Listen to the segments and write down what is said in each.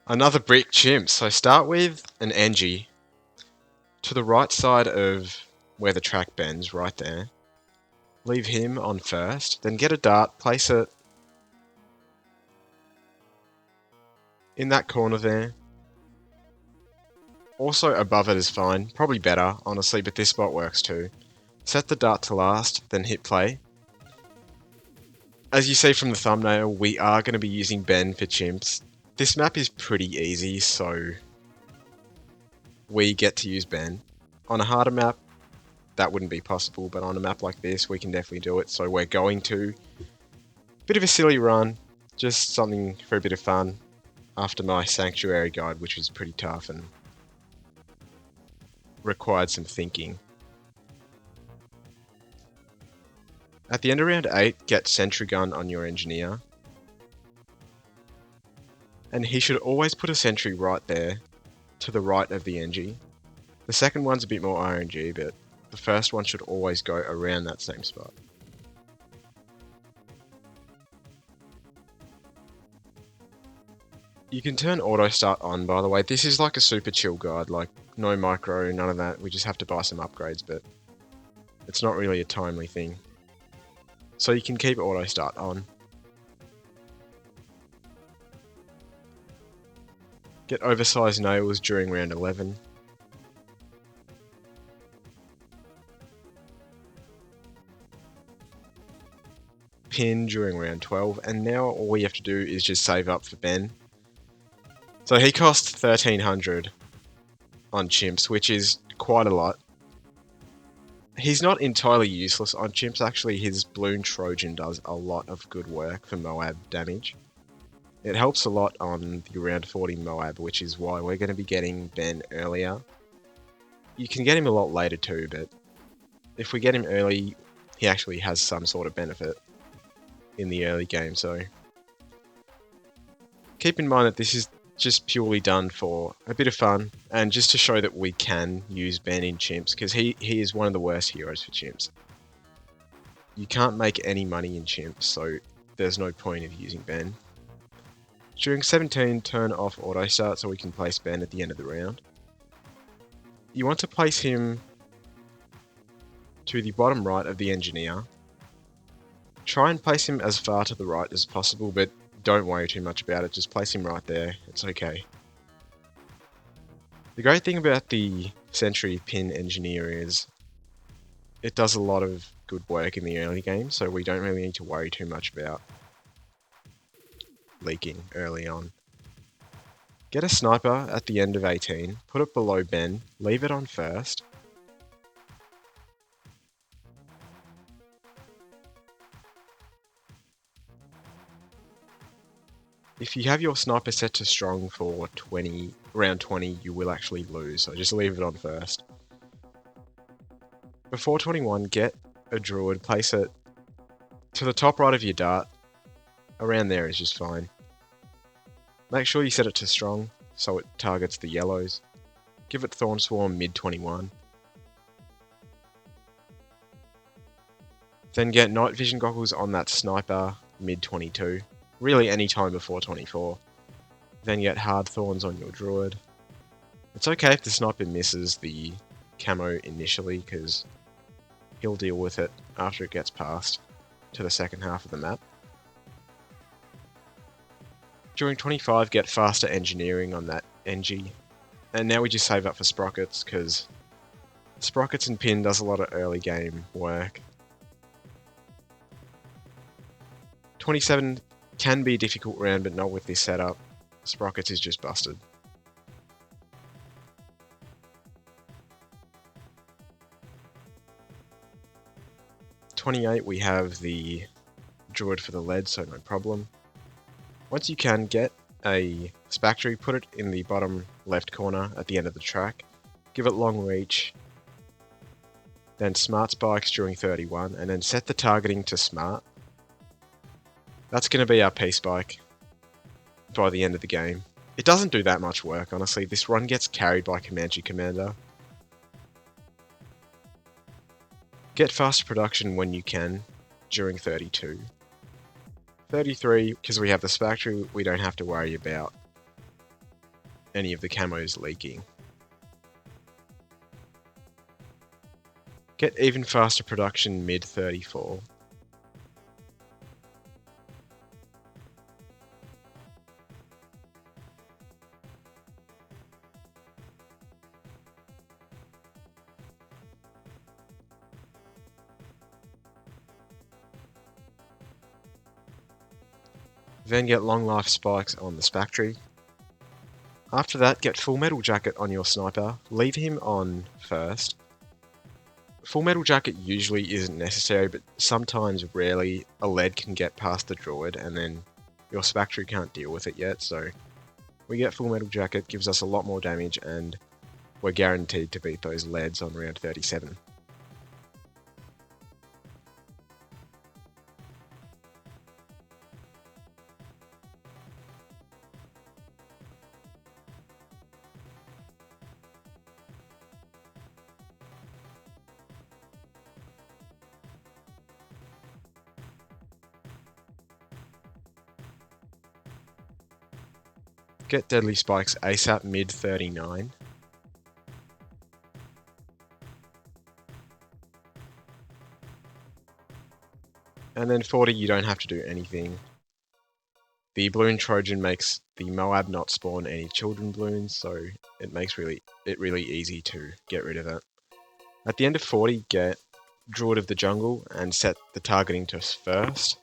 Another brick chimp. So start with an Engie to the right side of where the track bends, right there. Leave him on first, then get a dart, place it in that corner there. Also above it is fine, probably better, honestly, but this spot works too. Set the dart to last, then hit play. As you see from the thumbnail, we are going to be using Ben for chimps. This map is pretty easy, so we get to use Ben. On a harder map, that wouldn't be possible, but on a map like this, we can definitely do it, so we're going to. Bit of a silly run, just something for a bit of fun after my Sanctuary guide, which was pretty tough and required some thinking. At the end of round 8, get Sentry Gun on your Engineer. And he should always put a sentry right there, to the right of the Engie. The second one's a bit more RNG, but the first one should always go around that same spot. You can turn auto start on, by the way. This is like a super chill guide, like no micro, none of that. We just have to buy some upgrades, but it's not really a timely thing. So you can keep auto start on. Get oversized nails during round 11. Pin during round 12, and now all we have to do is just save up for Ben. So he costs 1300 on chimps, which is quite a lot. He's not entirely useless on chimps, actually. His Balloon Trojan does a lot of good work for Moab damage. It helps a lot on the round 40 Moab, which is why we're going to be getting Ben earlier. You can get him a lot later too, but if we get him early, he actually has some sort of benefit in the early game, so keep in mind that this is just purely done for a bit of fun and just to show that we can use Ben in chimps, because he is one of the worst heroes for chimps. You can't make any money in chimps, so there's no point of using Ben. During 17, turn off auto start so we can place Ben at the end of the round. You want to place him to the bottom right of the Engineer. Try and place him as far to the right as possible, but don't worry too much about it, just place him right there, it's okay. The great thing about the Sentry Pin Engineer is it does a lot of good work in the early game, so we don't really need to worry too much about leaking early on. Get a sniper at the end of 18, put it below Ben, leave it on first. If you have your sniper set to strong for round 20, you will actually lose, so just leave it on first. Before 21, get a druid, place it to the top right of your dart. Around there is just fine. Make sure you set it to strong, so it targets the yellows. Give it Thorn Swarm mid 21. Then get night vision goggles on that sniper mid 22. Really any time before 24. Then get hard thorns on your druid. It's okay if the sniper misses the camo initially, because he'll deal with it after it gets past to the second half of the map. During 25, get faster engineering on that Engie. And now we just save up for Sprockets, because Sprockets and Pin does a lot of early game work. 27 can be a difficult round, but not with this setup. Sprockets is just busted. '28, we have the Druid for the lead, so no problem. Once you can, get a Spectre, put it in the bottom left corner at the end of the track, give it long reach, then smart spikes during 31, and then set the targeting to smart. That's going to be our P-Spike by the end of the game. It doesn't do that much work, honestly. This run gets carried by Comanche Commander. Get fast production when you can during 32. 33, because we have the Spectre, we don't have to worry about any of the camos leaking. Get even faster production mid 34. Then get long life spikes on the Spectre. After that, get full metal jacket on your sniper, leave him on first. Full metal jacket usually isn't necessary, but sometimes, rarely, a lead can get past the druid and then your Spectre can't deal with it yet, so we get full metal jacket, gives us a lot more damage, and we're guaranteed to beat those leads on round 37. Get deadly spikes ASAP mid 39. And then 40, you don't have to do anything. The balloon Trojan makes the Moab not spawn any children balloons, so it makes it really easy to get rid of it. At the end of 40, get Druid of the Jungle and set the targeting to first.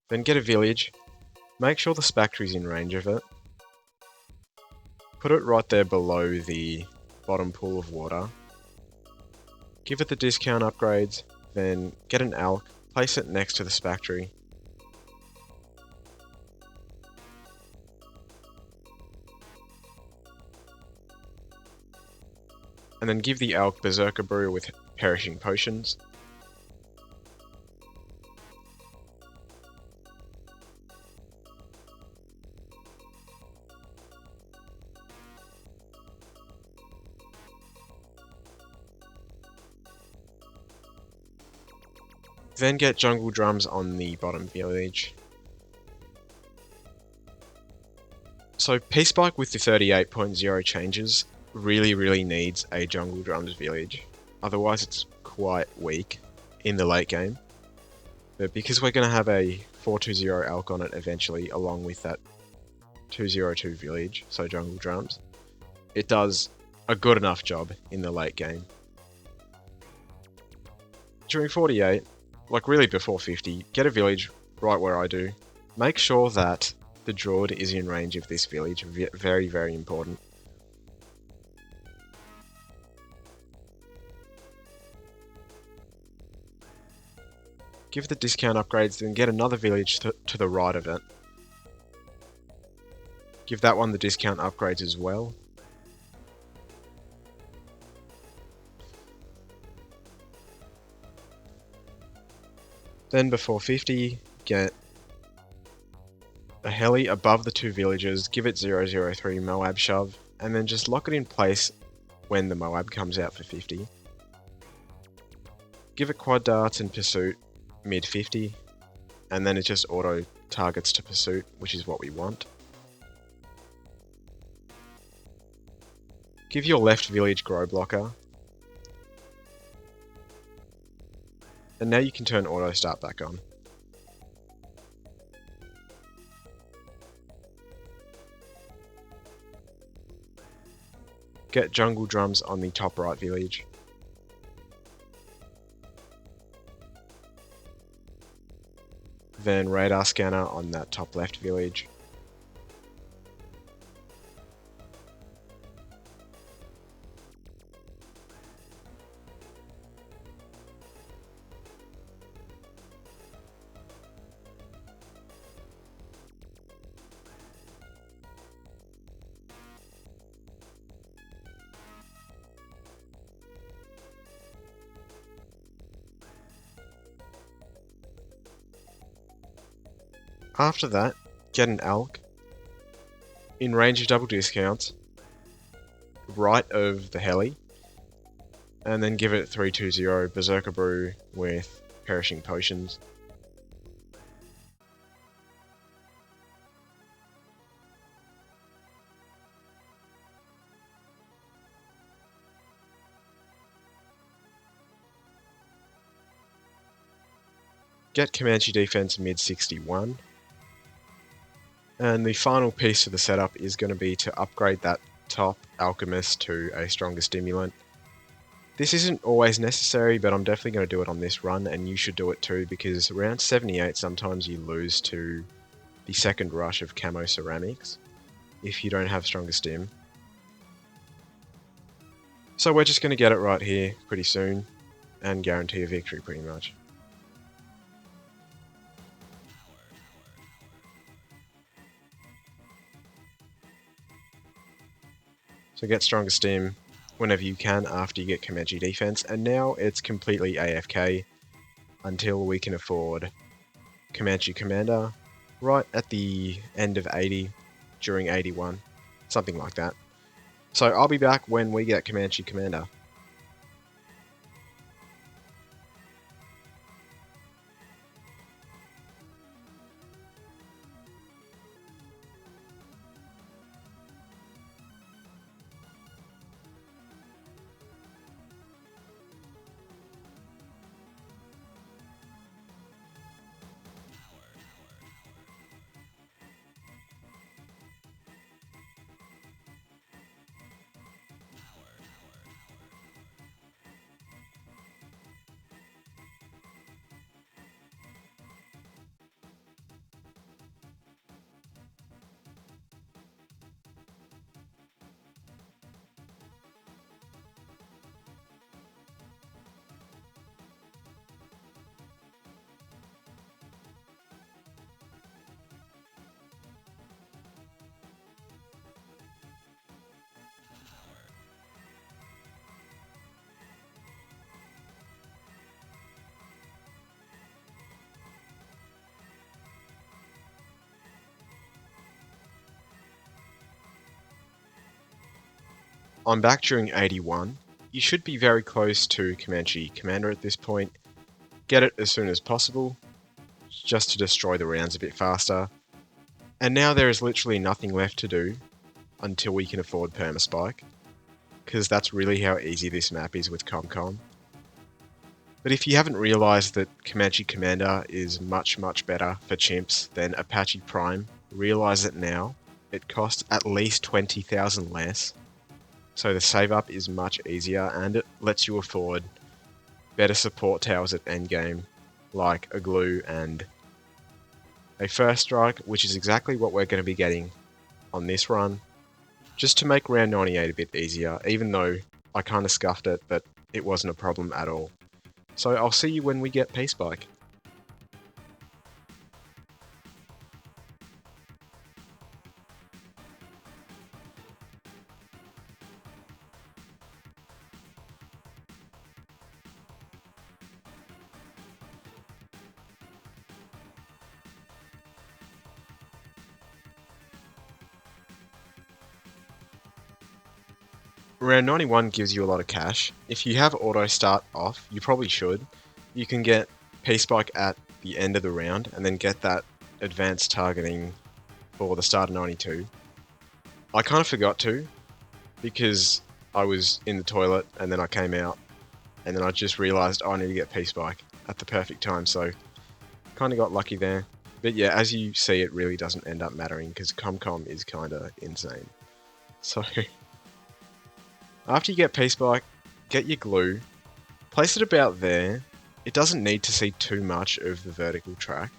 Then get a village. Make sure the Spectre is in range of it. Put it right there below the bottom pool of water. Give it the discount upgrades, then get an Alk, place it next to the Spectre. And then give the Alk Berserker Brew with Perishing Potions. Then get jungle drums on the bottom village. So Peace Spike with the 38.2 changes really needs a jungle drums village. Otherwise it's quite weak in the late game. But because we're going to have a 420 Alk on it eventually, along with that 202 village, so jungle drums, it does a good enough job in the late game. During 48, like really before 50, get a village right where I do. Make sure that the Druid is in range of this village, very important. Give the discount upgrades, then get another village to the right of it. Give that one the discount upgrades as well. Then before 50, get a heli above the two villages, give it 003 Moab shove, and then just lock it in place when the Moab comes out for 50. Give it quad darts and pursuit mid 50, and then it just auto targets to pursuit, which is what we want. Give your left village grow blocker. And now you can turn auto start back on. Get jungle drums on the top right village. Then radar scanner on that top left village. After that, get an Alk in range of double discounts, right of the heli, and then give it 320 Berserker Brew with Perishing Potions. get Comanche defense mid 61. And the final piece of the setup is going to be to upgrade that top alchemist to a stronger stimulant. This isn't always necessary, but I'm definitely going to do it on this run, and you should do it too, because around 78 sometimes you lose to the second rush of camo ceramics if you don't have stronger stim. So we're just going to get it right here pretty soon and guarantee a victory pretty much. So get stronger stim whenever you can after you get Comanche defense, and now it's completely AFK until we can afford Comanche Commander right at the end of 80 during 81, something like that. So I'll be back when we get Comanche Commander. I'm back during 81. You should be very close to Comanche Commander at this point. Get it as soon as possible, just to destroy the rounds a bit faster. And now there is literally nothing left to do until we can afford Permaspike, because that's really how easy this map is with ComCom. But if you haven't realized that Comanche Commander is much better for chimps than Apache Prime, realize it now. It costs at least 20,000 less. So the save up is much easier, and it lets you afford better support towers at endgame, like a glue and a first strike, which is exactly what we're going to be getting on this run, just to make round 98 a bit easier, even though I kind of scuffed it, but it wasn't a problem at all. So I'll see you when we get P-Spike. Round 91 gives you a lot of cash. If you have auto start off, you probably should. You can get P-Spike at the end of the round and then get that advanced targeting for the start of 92. I kind of forgot to, because I was in the toilet and then I came out and then I just realised, oh, I need to get P-Spike at the perfect time, so kind of got lucky there. But yeah, as you see, it really doesn't end up mattering because ComCom is kind of insane. So after you get P-Spike, get your glue, place it about there. It doesn't need to see too much of the vertical track.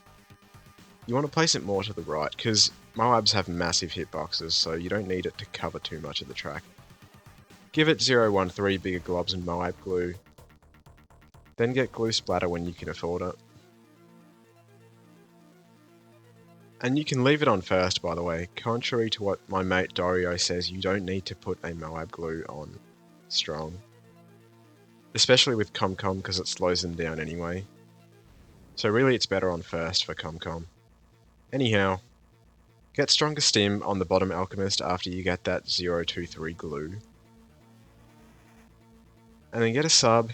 You want to place it more to the right, because Moabs have massive hitboxes, so you don't need it to cover too much of the track. Give it 013 bigger globs and Moab glue. Then get glue splatter when you can afford it. And you can leave it on first, by the way. Contrary to what my mate Dario says, you don't need to put a Moab glue on strong. Especially with ComCom, because it slows them down anyway. So really it's better on first for ComCom. Anyhow, get stronger stim on the bottom alchemist after you get that 023 glue. And then get a sub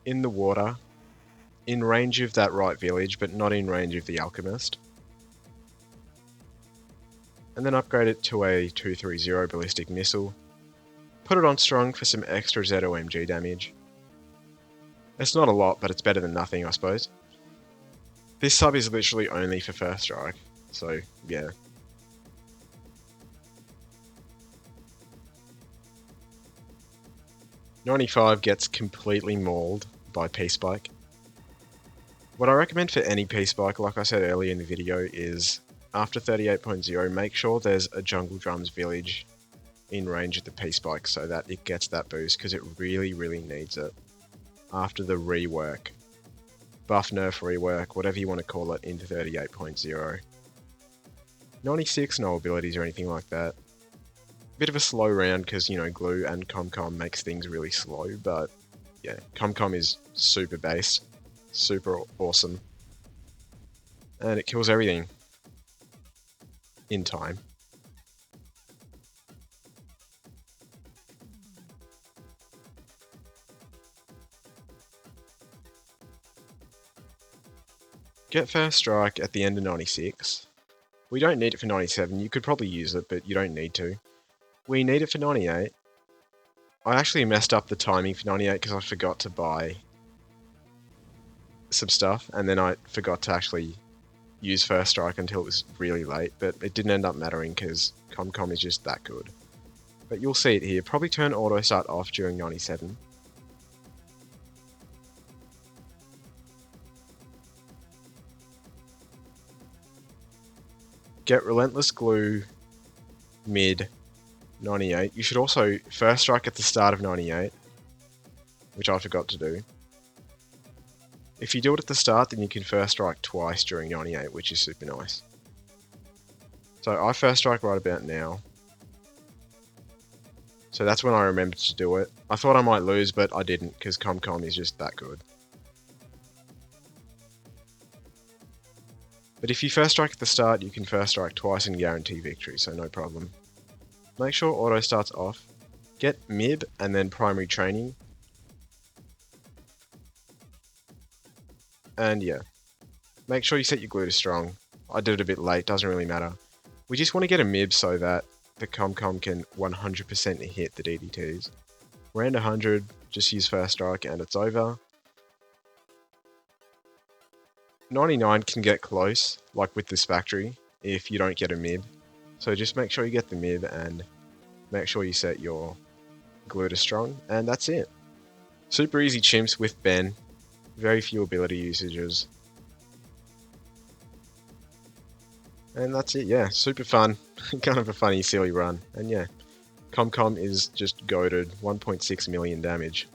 in the water, in range of that right village, but not in range of the alchemist. And then upgrade it to a 230 ballistic missile. Put it on strong for some extra ZOMG damage. It's not a lot, but it's better than nothing, I suppose. This sub is literally only for first strike, so yeah. $95 gets completely mauled by P-Spike. What I recommend for any P-Spike, like I said earlier in the video, is after 38.0, make sure there's a Jungle Drums village in range of the P-Spike so that it gets that boost, because it really, really needs it after the rework. Buff, nerf, rework, whatever you want to call it, into 38.0. 96, no abilities or anything like that. Bit of a slow round because, you know, glue and ComCom makes things really slow, but yeah, ComCom is super based, super awesome, and it kills everything in time. Get first strike at the end of 96. We don't need it for 97. You could probably use it, but you don't need to. We need it for 98. I actually messed up the timing for 98 because I forgot to buy some stuff, and then I forgot to actually use first strike until it was really late, but it didn't end up mattering because ComCom is just that good. But you'll see it here. Probably turn auto start off during 97. Get Relentless Glue mid 98. You should also first strike at the start of 98, which I forgot to do. If you do it at the start, then you can first strike twice during 98, which is super nice. So I first strike right about now. So that's when I remembered to do it. I thought I might lose, but I didn't, because ComCom is just that good. But if you first strike at the start, you can first strike twice and guarantee victory, so no problem. Make sure auto starts off. Get mid and then primary training. And yeah, make sure you set your glue to strong. I did it a bit late, doesn't really matter. We just want to get a MIB so that the ComCom can 100% hit the DDTs. Round 100, just use first strike and it's over. 99 can get close, like with this factory, if you don't get a MIB. So just make sure you get the MIB and make sure you set your glue to strong, and that's it. Super easy chimps with Ben. Very few ability usages. And that's it, yeah. Super fun. Kind of a funny, silly run. And yeah, ComCom is just goated. 1.6 million damage.